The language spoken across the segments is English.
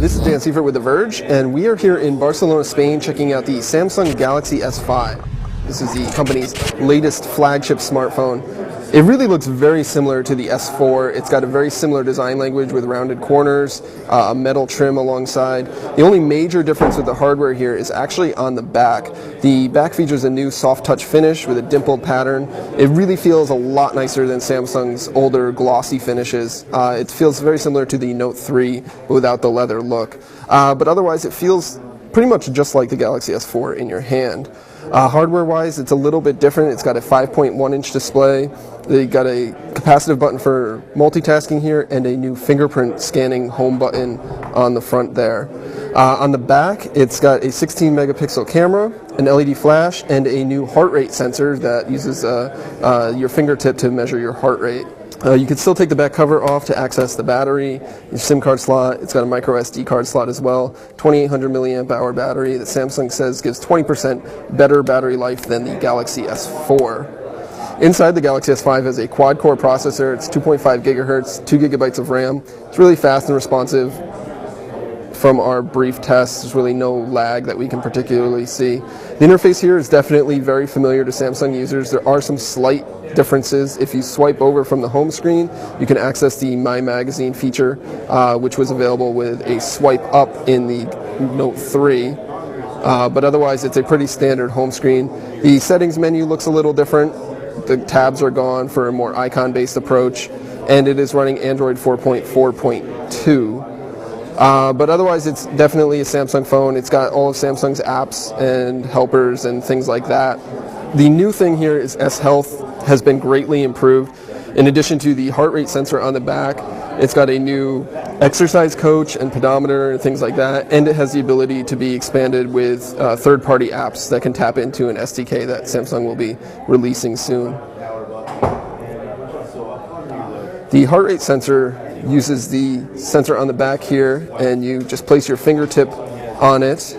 This is Dan Seifert with The Verge, and we are here in Barcelona, Spain, checking out the Samsung Galaxy S5. This is the company's latest flagship smartphone. It really looks very similar to the S4. It's got a very similar design language with rounded corners, a metal trim alongside. The only major difference with the hardware here is actually on the back. The back features a new soft touch finish with a dimpled pattern. It really feels a lot nicer than Samsung's older glossy finishes. It feels very similar to the Note 3 without the leather look. But otherwise it feels pretty much just like the Galaxy S4 in your hand. Hardware-wise, it's a little bit different. It's got a 5.1-inch display. They got a capacitive button for multitasking here and a new fingerprint scanning home button on the front there. On the back, it's got a 16-megapixel camera, an LED flash, and a new heart rate sensor that uses your fingertip to measure your heart rate. You can still take the back cover off to access the battery, your SIM card slot. It's got a micro SD card slot as well. 2800 milliamp hour battery that Samsung says gives 20% better battery life than the Galaxy S4. Inside, the Galaxy S5 has a quad-core processor. It's 2.5 gigahertz, 2 gigabytes of RAM. It's really fast and responsive. From our brief tests, there's really no lag that we can particularly see. The interface here is definitely very familiar to Samsung users. There are some slight differences. If you swipe over from the home screen, you can access the My Magazine feature, which was available with a swipe up in the Note 3. But otherwise, it's a pretty standard home screen. The settings menu looks a little different. The tabs are gone for a more icon-based approach, and it is running Android 4.4.2. But otherwise, it's definitely a Samsung phone. It's got all of Samsung's apps and helpers and things like that. The new thing here is S Health has been greatly improved. In addition to the heart rate sensor on the back, it's got a new exercise coach and pedometer and things like that, and it has the ability to be expanded with third-party apps that can tap into an SDK that Samsung will be releasing soon. The heart rate sensor uses the sensor on the back here, and you just place your fingertip on it,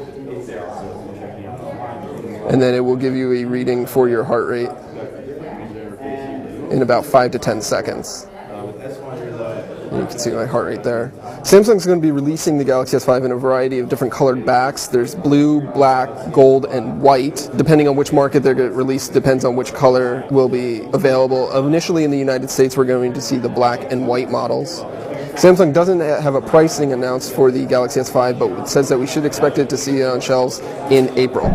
and then it will give you a reading for your heart rate in about 5 to 10 seconds. You can see my heart rate there. Samsung's going to be releasing the Galaxy S5 in a variety of different colored backs. There's blue, black, gold, and white. Depending on which market they're going to release, depends on which color will be available. Initially in the United States, we're going to see the black and white models. Samsung doesn't have a pricing announced for the Galaxy S5, but it says that we should expect it to see it on shelves in April.